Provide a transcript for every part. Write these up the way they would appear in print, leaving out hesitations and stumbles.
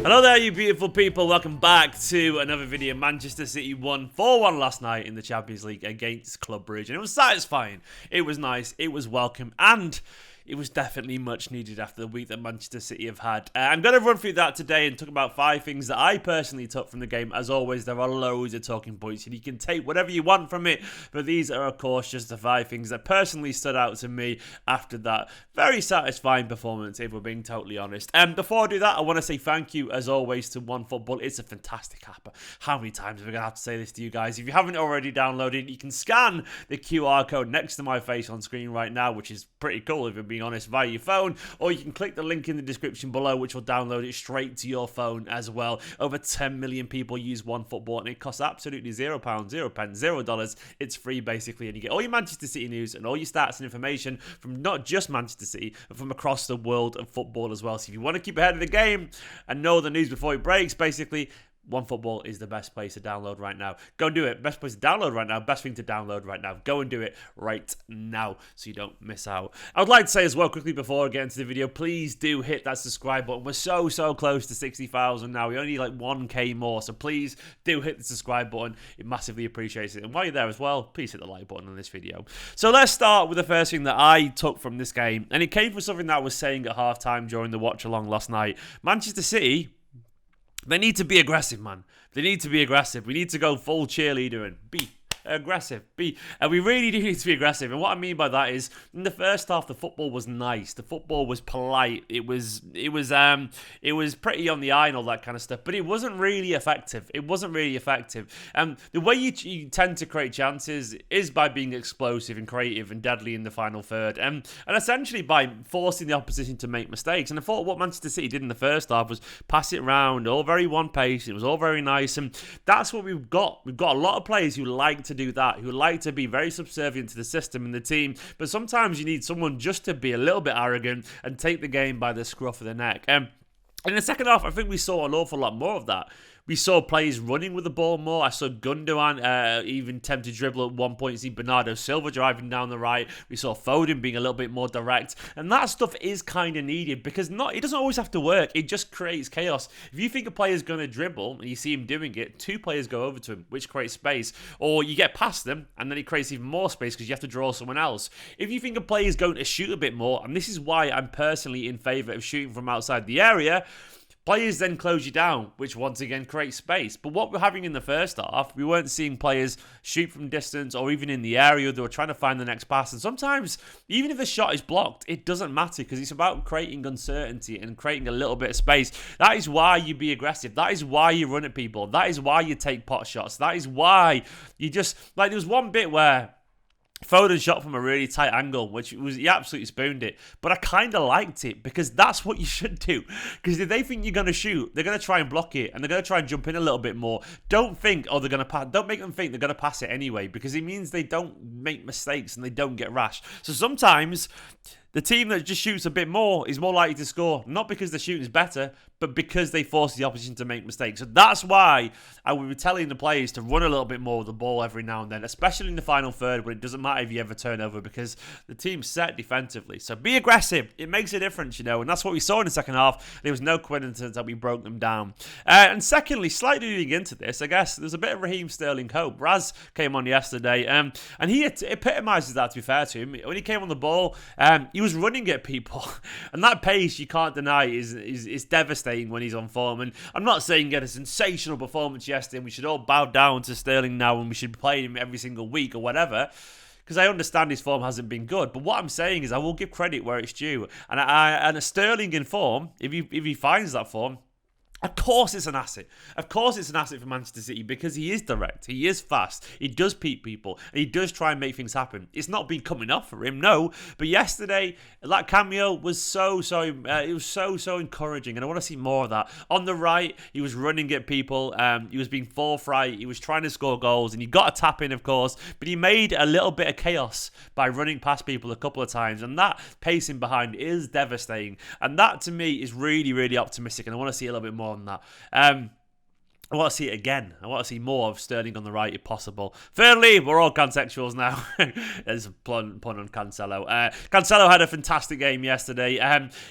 Hello there, you beautiful people. Welcome back to another video. Manchester City won 4-1 last night in the Champions League against Club Brugge, and it was satisfying. It was nice. It was welcome, and it was definitely much needed after the week that Manchester City have had. I'm going to run through that today and talk about 5 things that I personally took from the game. As always, there are loads of talking points, and you can take whatever you want from it, but these are, of course, just the 5 things that personally stood out to me after that very satisfying performance, if we're being totally honest. And before I do that, I want to say thank you, as always, to OneFootball. It's a fantastic app. How many times are we going to have to say this to you guys? If you haven't already downloaded, you can scan the QR code next to my face on screen right now, which is pretty cool, if I'm being honest, via your phone, or you can click the link in the description below, which will download it straight to your phone as well. Over 10 million people use OneFootball, and it costs absolutely £0, $0. It's free, basically, and you get all your Manchester City news and all your stats and information from not just Manchester City, but from across the world of football as well. So if you want to keep ahead of the game and know the news before it breaks, basically, OneFootball is the best place to download right now. Go and do it. Best place to download right now. Best thing to download right now. Go and do it right now so you don't miss out. I would like to say as well, quickly before I get into the video, please do hit that subscribe button. We're so close to 60,000 now. We only need like 1k more. So please do hit the subscribe button. It massively appreciates it. And while you're there as well, please hit the like button on this video. So let's start with the first thing that I took from this game. And it came from something that I was saying at halftime during the watch along last night. Manchester City, they need to be aggressive, man. They need to be aggressive. We need to go full cheerleader and be aggressive. And we really do need to be aggressive. And what I mean by that is, in the first half, the football was nice. The football was polite. It was pretty on the eye and all that kind of stuff. But it wasn't really effective. The way you tend to create chances is by being explosive and creative and deadly in the final third, and essentially by forcing the opposition to make mistakes. And I thought what Manchester City did in the first half was pass it around, all very one pace. It was all very nice, and that's what we've got. We've got a lot of players who like to do that, who like to be very subservient to the system and the team, but sometimes you need someone just to be a little bit arrogant and take the game by the scruff of the neck. In the second half, I think we saw an awful lot more of that. We saw players running with the ball more. I saw Gundogan even attempt to dribble at one point. See Bernardo Silva driving down the right. We saw Foden being a little bit more direct. And that stuff is kind of needed because it doesn't always have to work. It just creates chaos. If you think a player's going to dribble and you see him doing it, 2 players go over to him, which creates space. Or you get past them and then it creates even more space because you have to draw someone else. If you think a player's going to shoot a bit more, and this is why I'm personally in favour of shooting from outside the area, players then close you down, which once again creates space. But what we're having in the first half, we weren't seeing players shoot from distance or even in the area. They were trying to find the next pass. And sometimes, even if the shot is blocked, it doesn't matter because it's about creating uncertainty and creating a little bit of space. That is why you be aggressive. That is why you run at people. That is why you take pot shots. That is why you just, like, there was one bit where Foden shot from a really tight angle, which was, he absolutely spooned it. But I kind of liked it because that's what you should do. Because if they think you're going to shoot, they're going to try and block it and they're going to try and jump in a little bit more. Don't think, they're going to pass. Don't make them think they're going to pass it anyway, because it means they don't make mistakes and they don't get rash. So sometimes the team that just shoots a bit more is more likely to score, not because the shooting is better, but because they force the opposition to make mistakes. So that's why I would be telling the players to run a little bit more with the ball every now and then, especially in the final third, when it doesn't matter if you ever turn over because the team's set defensively. So be aggressive. It makes a difference, and that's what we saw in the second half. There was no coincidence that we broke them down. And secondly, slightly leading into this, I guess, there's a bit of Raheem Sterling hope. Raz came on yesterday, and he epitomises that, to be fair to him. When he came on the ball, he was running at people, and that pace, you can't deny, is devastating when he's on form. And I'm not saying he had a sensational performance yesterday and we should all bow down to Sterling now and we should play him every single week or whatever, because I understand his form hasn't been good. But what I'm saying is I will give credit where it's due. And a Sterling in form, if he finds that form, of course it's an asset. Of course it's an asset for Manchester City because he is direct, he is fast, he does beat people, and he does try and make things happen. It's not been coming off for him, no. But yesterday, that cameo was so encouraging, and I want to see more of that. On the right, he was running at people, he was being forthright, he was trying to score goals, and he got a tap in, of course, but he made a little bit of chaos by running past people a couple of times, and that pacing behind is devastating. And that, to me, is really, really optimistic, and I want to see a little bit more on that. I want to see it again. I want to see more of Sterling on the right if possible. Thirdly, we're all cansexuals now. There's a pun on Cancello. Cancello had a fantastic game yesterday.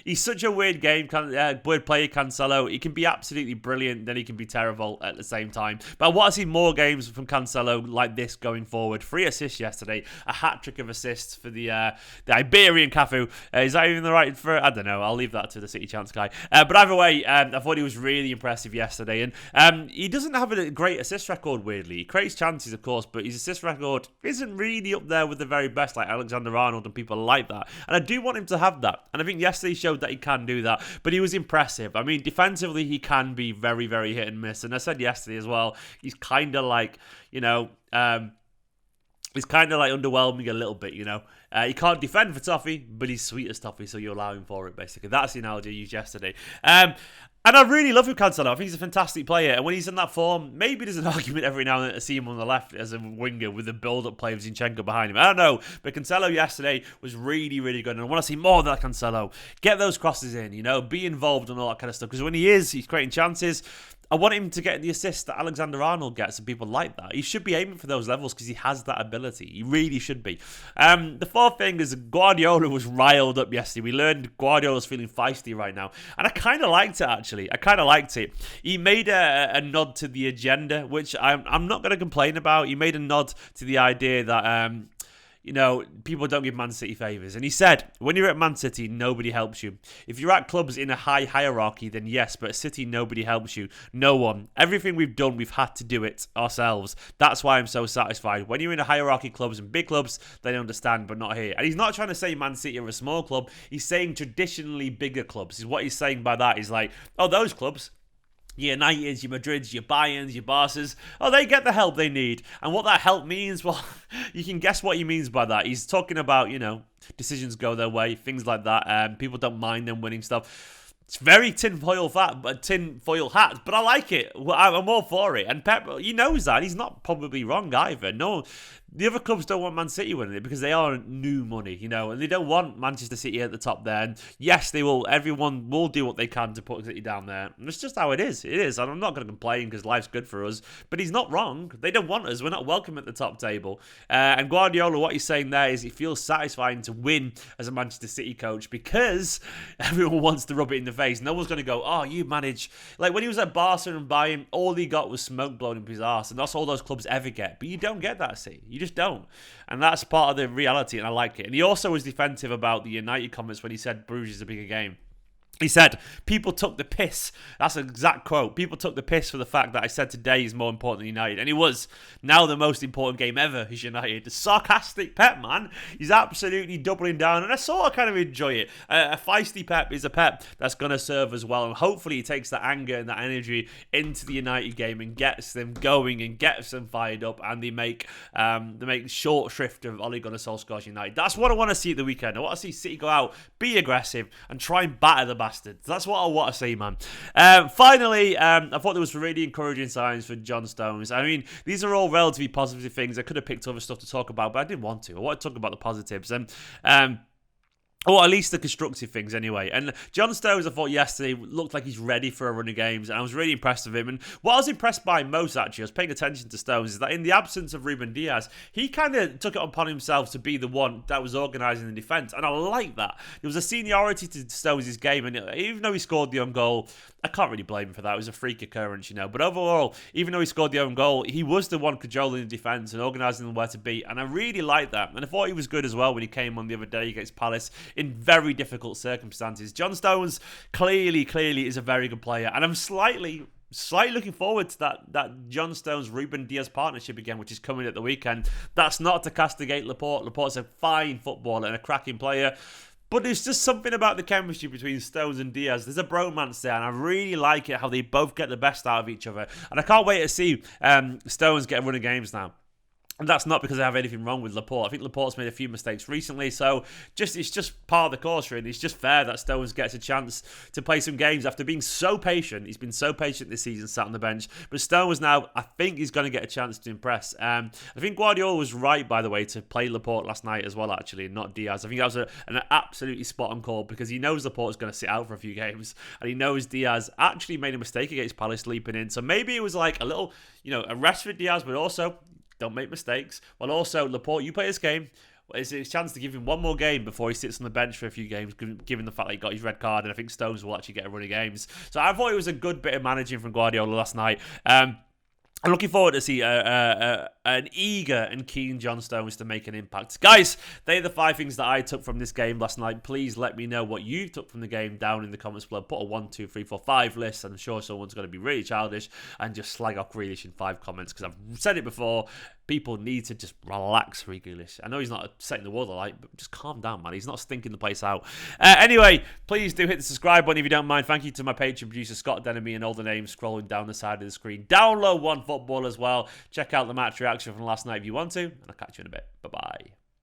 He's such a weird weird player, Cancello. He can be absolutely brilliant, then he can be terrible at the same time. But I want to see more games from Cancello like this going forward. 3 assists yesterday, a hat-trick of assists for the Iberian Cafu. Is that even the right for? I don't know. I'll leave that to the City Chance guy. But either way, I thought he was really impressive yesterday. And he doesn't have a great assist record, weirdly. He creates chances, of course, but his assist record isn't really up there with the very best, like Alexander-Arnold and people like that. And I do want him to have that. And I think yesterday showed that he can do that. But he was impressive. I mean, defensively, he can be very, very hit and miss. And I said yesterday as well, he's kind of like, he's kind of like underwhelming a little bit, He can't defend for Toffee, but he's sweet as Toffee, so you allow him for it, basically. That's the analogy I used yesterday. And I really love him, Cancello. I think he's a fantastic player. And when he's in that form, maybe there's an argument every now and then to see him on the left as a winger with the build-up play of Zinchenko behind him. I don't know. But Cancello yesterday was really, really good. And I want to see more of that Cancello. Get those crosses in, be involved and all that kind of stuff. Because when he's creating chances. I want him to get the assist that Alexander-Arnold gets and people like that. He should be aiming for those levels because he has that ability. He really should be. The fourth thing is Guardiola was riled up yesterday. We learned Guardiola's feeling feisty right now. And I kind of liked it, actually. I kind of liked it. He made a nod to the agenda, which I'm not going to complain about. He made a nod to the idea that... people don't give Man City favours. And he said, when you're at Man City, nobody helps you. If you're at clubs in a high hierarchy, then yes, but at City, nobody helps you. No one. Everything we've done, we've had to do it ourselves. That's why I'm so satisfied. When you're in a hierarchy clubs and big clubs, they understand, but not here. And he's not trying to say Man City are a small club. He's saying traditionally bigger clubs. What he's saying by that is like, those clubs, your Uniteds, your Madrids, your Bayerns, your Barças, they get the help they need. And what that help means, well, you can guess what he means by that. He's talking about, decisions go their way, things like that. People don't mind them winning stuff. It's very tinfoil hat, but I like it. I'm all for it. And Pep, he knows that. He's not probably wrong either. No, the other clubs don't want Man City winning it because they are new money, and they don't want Manchester City at the top there. And yes, they will. Everyone will do what they can to put City down there. And it's just how it is. It is. And I'm not going to complain because life's good for us. But he's not wrong. They don't want us. We're not welcome at the top table. And Guardiola, what he's saying there is he feels satisfying to win as a Manchester City coach because everyone wants to rub it in the face. No one's going to go, you manage. Like when he was at Barca and Bayern, all he got was smoke blown up his arse. And that's all those clubs ever get. But you don't get that at City. You just don't. And that's part of the reality, and I like it. And he also was defensive about the United comments when he said Bruges is a bigger game. He said, people took the piss. That's an exact quote. People took the piss for the fact that I said today is more important than United. And it was. Now the most important game ever is United. The sarcastic Pep, man. He's absolutely doubling down. And I sort of kind of enjoy it. A feisty Pep is a Pep that's going to serve as well. And hopefully he takes that anger and that energy into the United game and gets them going and gets them fired up. And they make short shrift of Ole Gunnar Solskjaer's United. That's what I want to see at the weekend. I want to see City go out, be aggressive, and try and batter the bastards. That's what I want to see, man. Finally, I thought there was really encouraging signs for John Stones. I mean, these are all relatively positive things. I could have picked other stuff to talk about, but I didn't want to. I want to talk about the positives. Or at least the constructive things anyway. And John Stones, I thought yesterday, looked like he's ready for a run of games. And I was really impressed with him. And what I was impressed by most, actually, I was paying attention to Stones, is that in the absence of Ruben Diaz, he kind of took it upon himself to be the one that was organising the defence. And I like that. There was a seniority to Stones' game. And even though he scored the own goal, I can't really blame him for that. It was a freak occurrence, But overall, even though he scored the own goal, he was the one controlling the defence and organising them where to be. And I really like that. And I thought he was good as well when he came on the other day against Palace in very difficult circumstances. John Stones clearly is a very good player. And I'm slightly looking forward to that John Stones-Ruben Diaz partnership again, which is coming at the weekend. That's not to castigate Laporte. Laporte's a fine footballer and a cracking player. But there's just something about the chemistry between Stones and Diaz. There's a bromance there, and I really like it how they both get the best out of each other. And I can't wait to see Stones get a run of games now. And that's not because I have anything wrong with Laporte. I think Laporte's made a few mistakes recently, so it's just part of the course, really. It's just fair that Stones gets a chance to play some games after being so patient. He's been so patient this season, sat on the bench. But Stones now, I think he's going to get a chance to impress. I think Guardiola was right, by the way, to play Laporte last night as well, actually, and not Diaz. I think that was an absolutely spot-on call because he knows Laporte's going to sit out for a few games, and he knows Diaz actually made a mistake against Palace leaping in. So maybe it was like a little, a rest for Diaz, but also don't make mistakes. Well, also, Laporte, you play this game. It's a chance to give him one more game before he sits on the bench for a few games, given the fact that he got his red card, and I think Stones will actually get a run of games. So I thought it was a good bit of managing from Guardiola last night. I'm looking forward to see an eager and keen John Stones to make an impact. Guys, they're the 5 things that I took from this game last night. Please let me know what you took from the game down in the comments below. Put a 1, 2, 3, 4, 5 list. I'm sure someone's going to be really childish and just slag off Grealish in 5 comments because I've said it before. People need to just relax for Grealish. I know he's not setting the world alight, but just calm down, man. He's not stinking the place out. Anyway, please do hit the subscribe button if you don't mind. Thank you to my Patreon producer, Scott Denemy, and all the names scrolling down the side of the screen. Download OneFootball as well. Check out the match reaction from last night if you want to, and I'll catch you in a bit. Bye-bye.